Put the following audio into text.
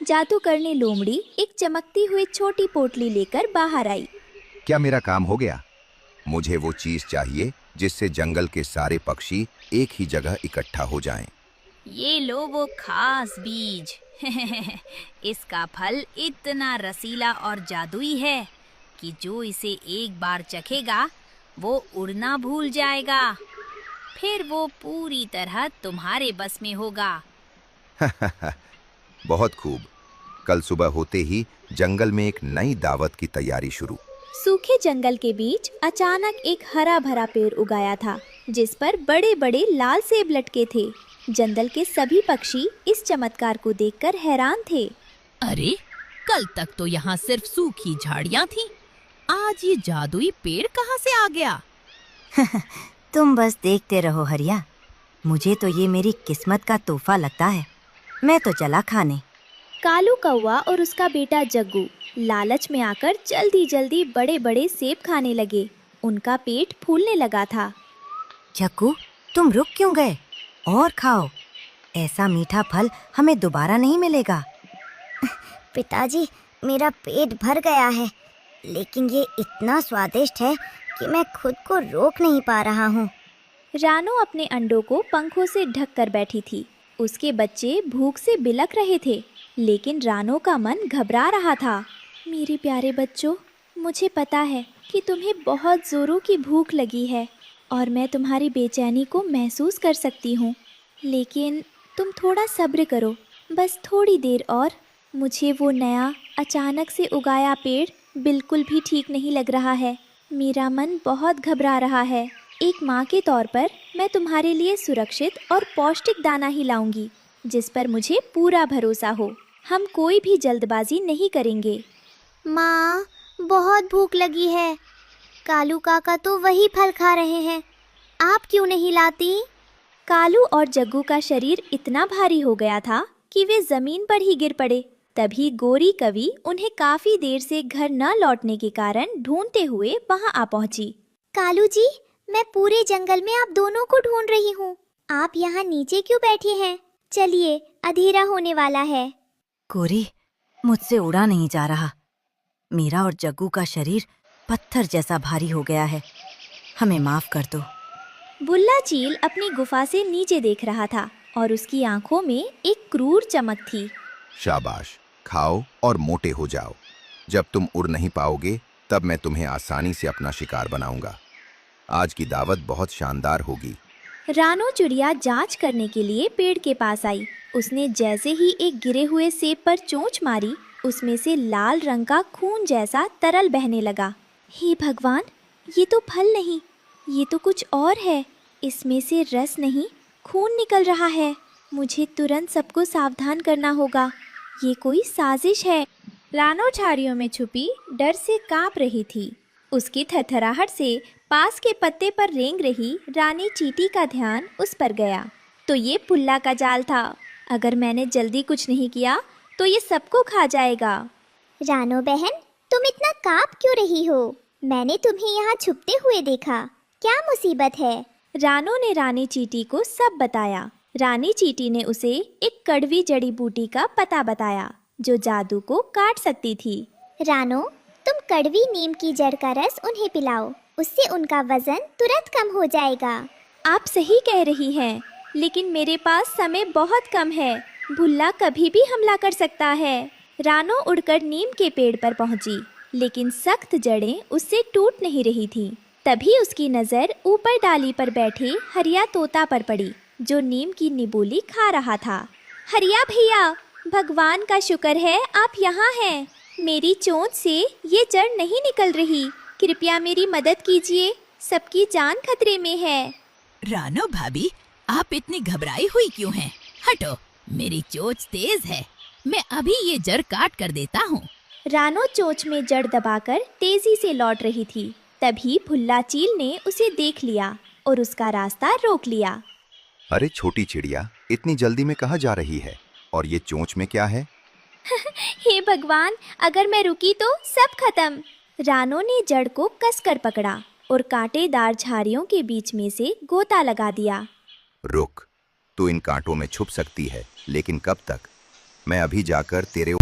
जादूगरनी लोमड़ी एक चमकती हुई छोटी पोटली लेकर बाहर आई। क्या मेरा काम हो गया? मुझे वो चीज चाहिए जिससे जंगल के सारे पक्षी एक ही जगह इकट्ठा हो जाएं। ये लो वो खास बीज। इसका फल इतना रसीला और जादुई है कि जो इसे एक बार चखेगा वो उड़ना भूल जाएगा। फिर वो पूरी तरह तुम्हारे बस में होगा। बहुत खूब। कल सुबह होते ही जंगल में एक नई दावत की तैयारी शुरू। सूखे जंगल के बीच अचानक एक हरा भरा पेड़ उगाया था जिस पर बड़े बड़े लाल सेब लटके थे। जंगल के सभी पक्षी इस चमत्कार को देखकर हैरान थे। अरे, कल तक तो यहाँ सिर्फ सूखी झाड़ियाँ थीं। आज ये जादुई पेड़ कहाँ से आ गया? तुम बस देखते रहो हरिया। मुझे तो ये मेरी किस्मत का तोहफा लगता है। मैं तो चला खाने। कालू कौवा और उसका बेटा जग्गू लालच में आकर जल्दी जल्दी बड़े बड़े सेब खाने लगे। उनका पेट फूलने लगा था। जग्गू, तुम रुक क्यों गए? और खाओ। ऐसा मीठा फल हमें दोबारा नहीं मिलेगा। पिताजी, मेरा पेट भर गया है, लेकिन ये इतना स्वादिष्ट है कि मैं खुद को रोक नहीं पा रहा हूँ। रानो अपने अंडों को पंखों से ढक कर बैठी थी। उसके बच्चे भूख से बिलख रहे थे, लेकिन रानो का मन घबरा रहा था। मेरे प्यारे बच्चों, मुझे पता है कि तुम्हें बहुत जोरों की भूख लगी है और मैं तुम्हारी बेचैनी को महसूस कर सकती हूँ, लेकिन तुम थोड़ा सब्र करो, बस थोड़ी देर और। मुझे वो नया अचानक से उगाया पेड़ बिल्कुल भी ठीक नहीं लग रहा है। मेरा मन बहुत घबरा रहा है। एक माँ के तौर पर मैं तुम्हारे लिए सुरक्षित और पौष्टिक दाना ही लाऊंगी, जिस पर मुझे पूरा भरोसा हो। हम कोई भी जल्दबाजी नहीं करेंगे। माँ, बहुत भूख लगी है। कालू काका तो वही फल खा रहे हैं, आप क्यों नहीं लाती? कालू और जग्गू का शरीर इतना भारी हो गया था कि वे जमीन पर ही गिर पड़े। तभी गोरी कवि उन्हें काफी देर से घर न लौटने के कारण ढूंढते हुए वहां आ पहुंची। कालू जी, मैं पूरे जंगल में आप दोनों को ढूंढ रही हूँ। आप यहाँ नीचे क्यों बैठे हैं? चलिए, अंधेरा होने वाला है। गोरी, मुझसे उड़ा नहीं जा रहा। मेरा और जग्गू का शरीर पत्थर जैसा भारी हो गया है। हमें माफ कर दो। बुल्ला चील अपनी गुफा से नीचे देख रहा था और उसकी आंखों में एक क्रूर चमक थी। शाबाश, खाओ और मोटे हो जाओ। जब तुम उड़ नहीं पाओगे तब मैं तुम्हें आसानी से अपना शिकार बनाऊंगा। आज की दावत बहुत शानदार होगी। रानो चिड़िया जांच करने के लिए पेड़ के पास आई। उसने जैसे ही एक गिरे हुए सेब पर चोंच मारी, उसमें से लाल रंग का खून जैसा तरल बहने लगा। हे भगवान, ये तो फल नहीं, ये तो कुछ और है। इसमें से रस नहीं, खून निकल रहा है। मुझे तुरंत सबको सावधान करना होगा। ये कोई साजिश है। रानो झाड़ियों में छुपी डर से कांप रही थी। उसकी थरथराहट से पास के पत्ते पर रेंग रही रानी चींटी का ध्यान उस पर गया। तो ये पुल्ला का जाल था। अगर मैंने जल्दी कुछ नहीं किया तो ये सबको खा जाएगा। रानो बहन, तुम इतना कांप क्यों रही हो? मैंने तुम्हें यहाँ छुपते हुए देखा। क्या मुसीबत है? रानो ने रानी चींटी को सब बताया। रानी चींटी ने उसे एक कड़वी जड़ी बूटी का पता बताया जो जादू को काट सकती थी। रानो, तुम कड़वी नीम की जड़ का रस उन्हें पिलाओ, उससे उनका वजन तुरंत कम हो जाएगा। आप सही कह रही हैं, लेकिन मेरे पास समय बहुत कम है। भुल्ला कभी भी हमला कर सकता है। रानो उड़कर नीम के पेड़ पर पहुंची, लेकिन सख्त जड़ें उससे टूट नहीं रही थीं। तभी उसकी नज़र ऊपर डाली पर बैठे हरिया तोता पर पड़ी, जो नीम की निबोली खा रहा था। हरिया भैया, भगवान का शुक्र है आप यहाँ हैं। मेरी चोंच से ये जड़ नहीं निकल रही। कृपया मेरी मदद कीजिए, सबकी जान खतरे में है। रानो भाभी, आप इतनी घबराई हुई क्यों हैं? हटो, मेरी चोंच तेज है। मैं अभी ये जड़ काट कर देता हूँ। रानो चोंच में जड़ दबाकर तेजी से लौट रही थी। तभी भुल्ला चील ने उसे देख लिया और उसका रास्ता रोक लिया। अरे छोटी चिड़िया, इतनी जल्दी में कहाँ जा रही है? और ये चोंच में क्या है? हे भगवान, अगर मैं रुकी तो सब खत्म। रानो ने जड़ को कसकर पकड़ा और कांटेदार झाड़ियों के बीच में से गोता लगा दिया। रुक, तू इन कांटों में छुप सकती है, लेकिन कब तक? मैं अभी जाकर तेरे